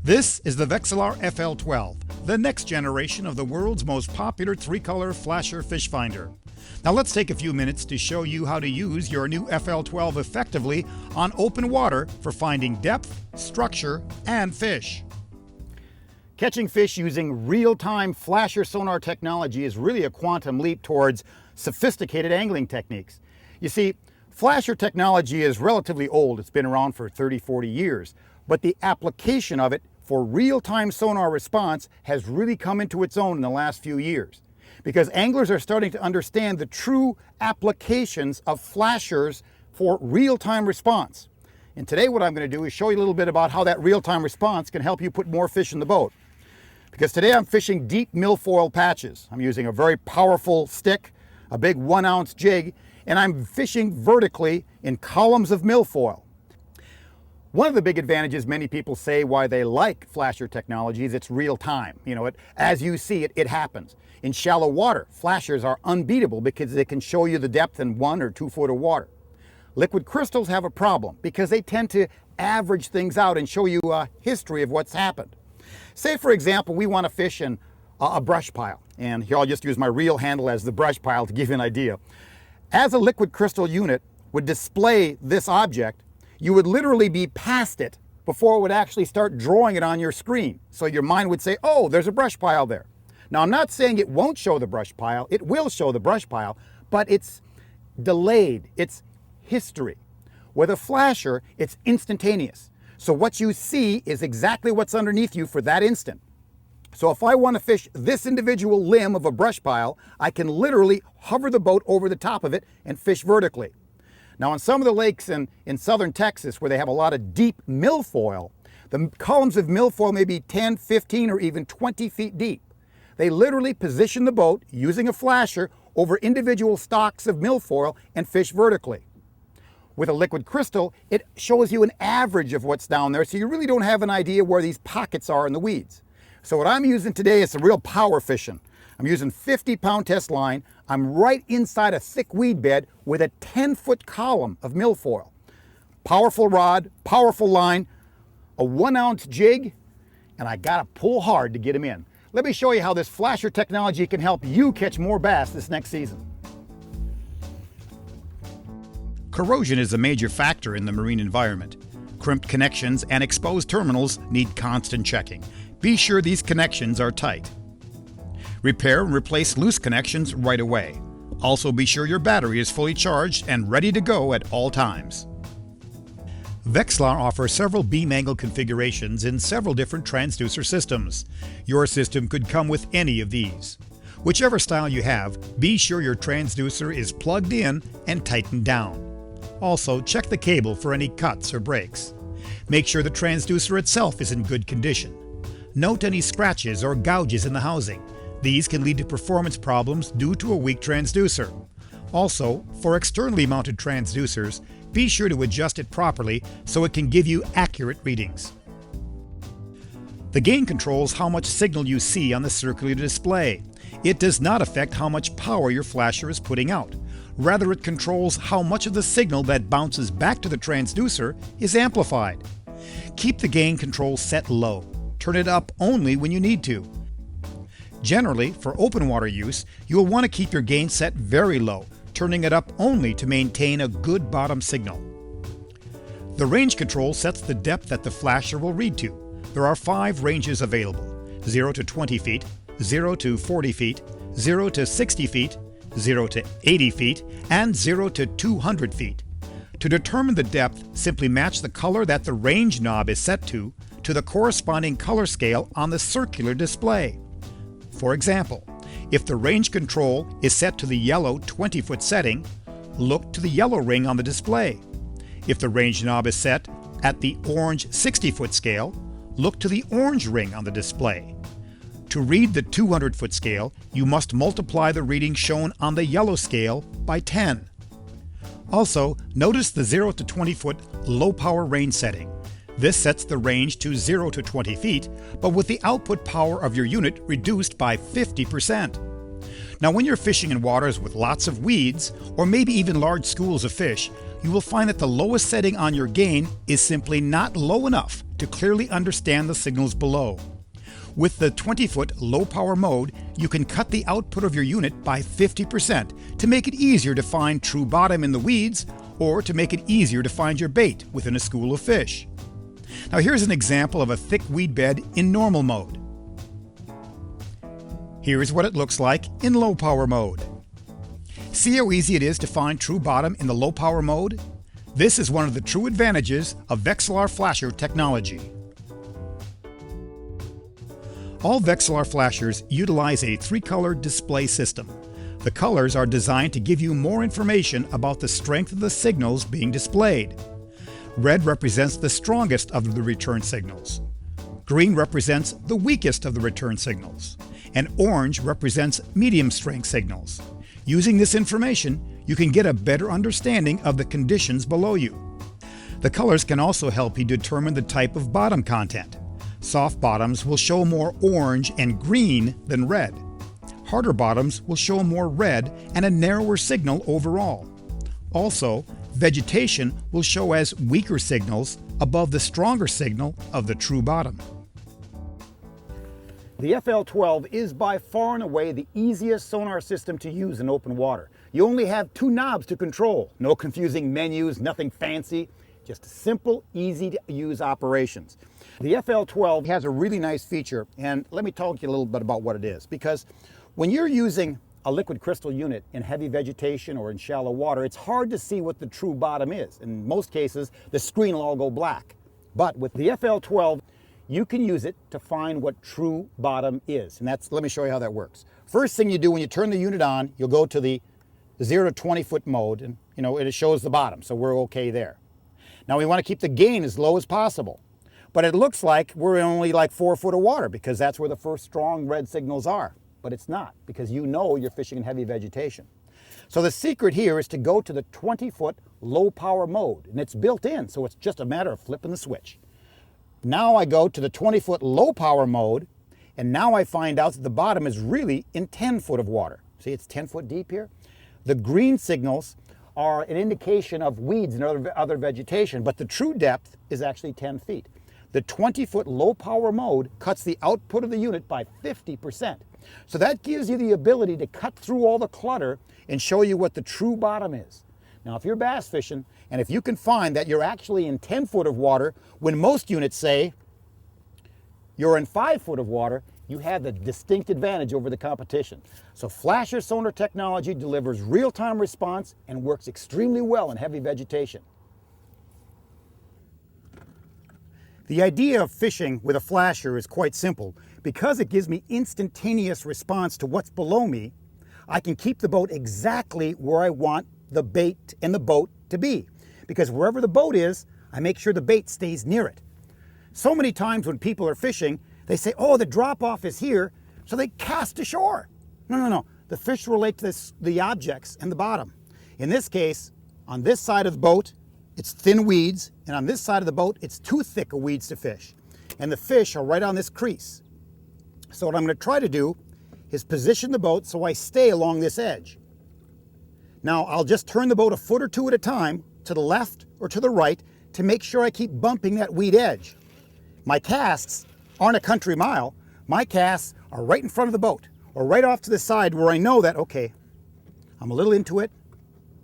This is the Vexilar FL12, the next generation of the world's most popular three-color flasher fish finder. Now let's take a few minutes to show you how to use your new FL12 effectively on open water for finding depth, structure, and fish. Catching fish using real-time flasher sonar technology is really a quantum leap towards sophisticated angling techniques. You see, flasher technology is relatively old. It's been around for 30-40 years, but the application of it for real-time sonar response has really come into its own in the last few years, because anglers are starting to understand the true applications of flashers for real-time response. And today what I'm going to do is show you a little bit about how that real-time response can help you put more fish in the boat. Because today I'm fishing deep milfoil patches. I'm using a very powerful stick, a big 1-ounce jig, and I'm fishing vertically in columns of milfoil. One of the big advantages many people say why they like flasher technology is it's real time. As you see it, it happens. In shallow water, flashers are unbeatable because they can show you the depth in 1 or 2 foot of water. Liquid crystals have a problem because they tend to average things out and show you a history of what's happened. Say, for example, we want to fish in a brush pile. And here I'll just use my reel handle as the brush pile to give you an idea. As a liquid crystal unit would display this object, you would literally be past it before it would actually start drawing it on your screen. So your mind would say, oh, there's a brush pile there. Now, I'm not saying it won't show the brush pile. It will show the brush pile, but it's delayed. It's history. With a flasher, it's instantaneous. So what you see is exactly what's underneath you for that instant. So if I want to fish this individual limb of a brush pile, I can literally hover the boat over the top of it and fish vertically. Now, on some of the lakes in southern Texas where they have a lot of deep milfoil, the columns of milfoil may be 10, 15, or even 20 feet deep. They literally position the boat using a flasher over individual stalks of milfoil and fish vertically. With a liquid crystal, it shows you an average of what's down there, so you really don't have an idea where these pockets are in the weeds. So what I'm using today is some real power fishing. I'm using 50-pound test line. I'm right inside a thick weed bed with a 10-foot column of milfoil. Powerful rod, powerful line, a 1-ounce jig, and I gotta pull hard to get them in. Let me show you how this flasher technology can help you catch more bass this next season. Corrosion is a major factor in the marine environment. Crimped connections and exposed terminals need constant checking. Be sure these connections are tight. Repair and replace loose connections right away. Also be sure your battery is fully charged and ready to go at all times. Vexilar offers several beam angle configurations in several different transducer systems. Your system could come with any of these. Whichever style you have, be sure your transducer is plugged in and tightened down. Also, check the cable for any cuts or breaks. Make sure the transducer itself is in good condition. Note any scratches or gouges in the housing. These can lead to performance problems due to a weak transducer. Also, for externally mounted transducers, be sure to adjust it properly so it can give you accurate readings. The gain controls how much signal you see on the circular display. It does not affect how much power your flasher is putting out. Rather, it controls how much of the signal that bounces back to the transducer is amplified. Keep the gain control set low. Turn it up only when you need to. Generally, for open water use, you will want to keep your gain set very low, turning it up only to maintain a good bottom signal. The range control sets the depth that the flasher will read to. There are 5 ranges available: 0 to 20 feet, 0 to 40 feet, 0 to 60 feet, 0 to 80 feet, and 0 to 200 feet. To determine the depth, simply match the color that the range knob is set to the corresponding color scale on the circular display. For example, if the range control is set to the yellow 20-foot setting, look to the yellow ring on the display. If the range knob is set at the orange 60-foot scale, look to the orange ring on the display. To read the 200-foot scale, you must multiply the reading shown on the yellow scale by 10. Also, notice the 0 to 20-foot low-power range setting. This sets the range to 0 to 20 feet, but with the output power of your unit reduced by 50%. Now, when you're fishing in waters with lots of weeds, or maybe even large schools of fish, you will find that the lowest setting on your gain is simply not low enough to clearly understand the signals below. With the 20-foot low-power mode, you can cut the output of your unit by 50% to make it easier to find true bottom in the weeds, or to make it easier to find your bait within a school of fish. Now here's an example of a thick weed bed in normal mode. Here's what it looks like in low-power mode. See how easy it is to find true bottom in the low-power mode? This is one of the true advantages of Vexilar flasher technology. All Vexilar flashers utilize a 3-color display system. The colors are designed to give you more information about the strength of the signals being displayed. Red represents the strongest of the return signals. Green represents the weakest of the return signals. And orange represents medium strength signals. Using this information, you can get a better understanding of the conditions below you. The colors can also help you determine the type of bottom content. Soft bottoms will show more orange and green than red. Harder bottoms will show more red and a narrower signal overall. Also, vegetation will show as weaker signals above the stronger signal of the true bottom. The FL12 is by far and away the easiest sonar system to use in open water. You only have 2 knobs to control. No confusing menus, nothing fancy. Just simple, easy to use operations. The FL12 has a really nice feature, and let me talk to you a little bit about what it is. Because when you're using a liquid crystal unit in heavy vegetation or in shallow water, it's hard to see what the true bottom is. In most cases, the screen will all go black. But with the FL12, you can use it to find what true bottom is. And let me show you how that works. First thing you do when you turn the unit on, you'll go to the 0 to 20-foot mode, and it shows the bottom, so we're okay there. Now we want to keep the gain as low as possible. But it looks like we're in only like 4 foot of water because that's where the first strong red signals are. But it's not, because you're fishing in heavy vegetation. So the secret here is to go to the 20-foot low power mode, and it's built in, so it's just a matter of flipping the switch. Now I go to the 20-foot low power mode, and now I find out that the bottom is really in 10 foot of water. See, it's 10 foot deep here. The green signals are an indication of weeds and other vegetation, but the true depth is actually 10 feet. The 20-foot low power mode cuts the output of the unit by 50%. So that gives you the ability to cut through all the clutter and show you what the true bottom is. Now, if you're bass fishing, and if you can find that you're actually in 10 foot of water, when most units say you're in 5 foot of water, you have the distinct advantage over the competition. So flasher sonar technology delivers real-time response and works extremely well in heavy vegetation. The idea of fishing with a flasher is quite simple. Because it gives me instantaneous response to what's below me, I can keep the boat exactly where I want the bait and the boat to be. Because wherever the boat is, I make sure the bait stays near it. So many times when people are fishing, they say, oh, the drop-off is here, so they cast ashore. No. The fish relate to the objects and the bottom. In this case, on this side of the boat, it's thin weeds, and on this side of the boat, it's too thick of weeds to fish. And the fish are right on this crease. So what I'm going to try to do is position the boat so I stay along this edge. Now, I'll just turn the boat a foot or two at a time, to the left or to the right, to make sure I keep bumping that weed edge. My casts aren't a country mile. My casts are right in front of the boat, or right off to the side where I know that, okay, I'm a little into it.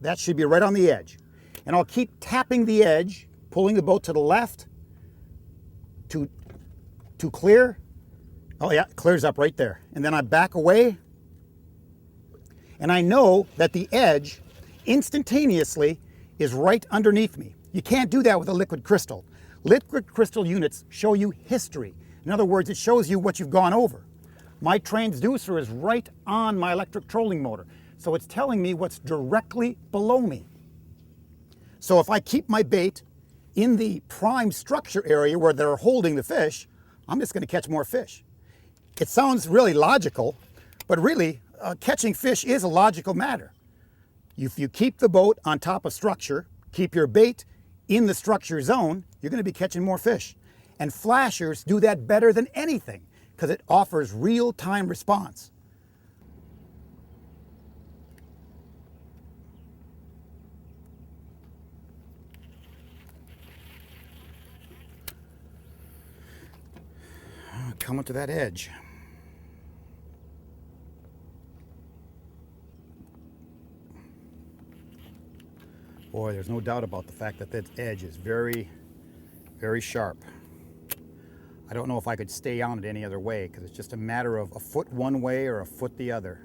That should be right on the edge. And I'll keep tapping the edge, pulling the boat to the left to clear. Oh yeah, it clears up right there. And then I back away, and I know that the edge instantaneously is right underneath me. You can't do that with a liquid crystal. Liquid crystal units show you history. In other words, it shows you what you've gone over. My transducer is right on my electric trolling motor, so it's telling me what's directly below me. So if I keep my bait in the prime structure area where they're holding the fish, I'm just going to catch more fish. It sounds really logical, but really, catching fish is a logical matter. If you keep the boat on top of structure, keep your bait in the structure zone, you're going to be catching more fish. And flashers do that better than anything because it offers real-time response. coming to that edge. Boy, there's no doubt about the fact that that edge is very, very sharp. I don't know if I could stay on it any other way because it's just a matter of a foot one way or a foot the other.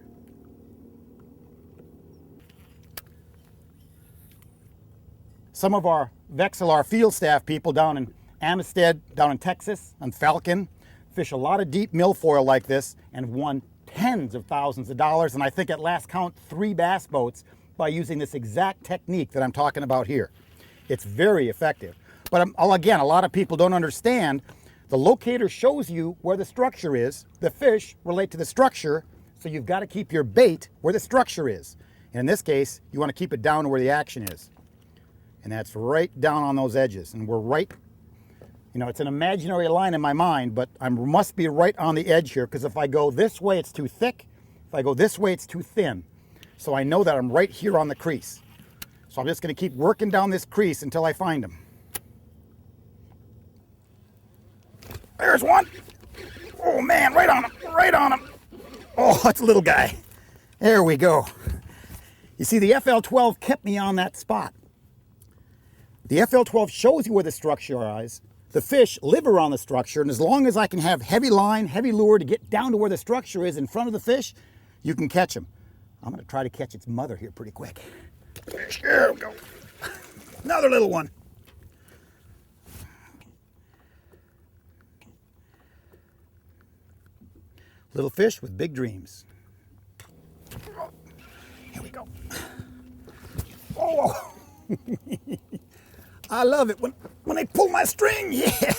Some of our Vexilar field staff people down in Amistad, down in Texas, on Falcon, fish a lot of deep milfoil like this and won tens of thousands of dollars, and I think at last count 3 bass boats by using this exact technique that I'm talking about here. It's very effective. But again, a lot of people don't understand. The locator shows you where the structure is. The fish relate to the structure, so you've got to keep your bait where the structure is. And in this case, you want to keep it down to where the action is. And that's right down on those edges. And we're right, you know, it's an imaginary line in my mind, but I must be right on the edge here, because if I go this way, it's too thick. If I go this way, it's too thin. So I know that I'm right here on the crease. So I'm just going to keep working down this crease until I find him. There's one. Oh man, right on him, right on him. Oh, that's a little guy. There we go. You see, the FL12 kept me on that spot. The FL12 shows you where the structure is. The fish live around the structure, and as long as I can have heavy line, heavy lure to get down to where the structure is in front of the fish, you can catch them. I'm going to try to catch its mother here pretty quick. There we go. Another little one. Little fish with big dreams. Here we go. Oh, I love it when they pull my string. Yeah.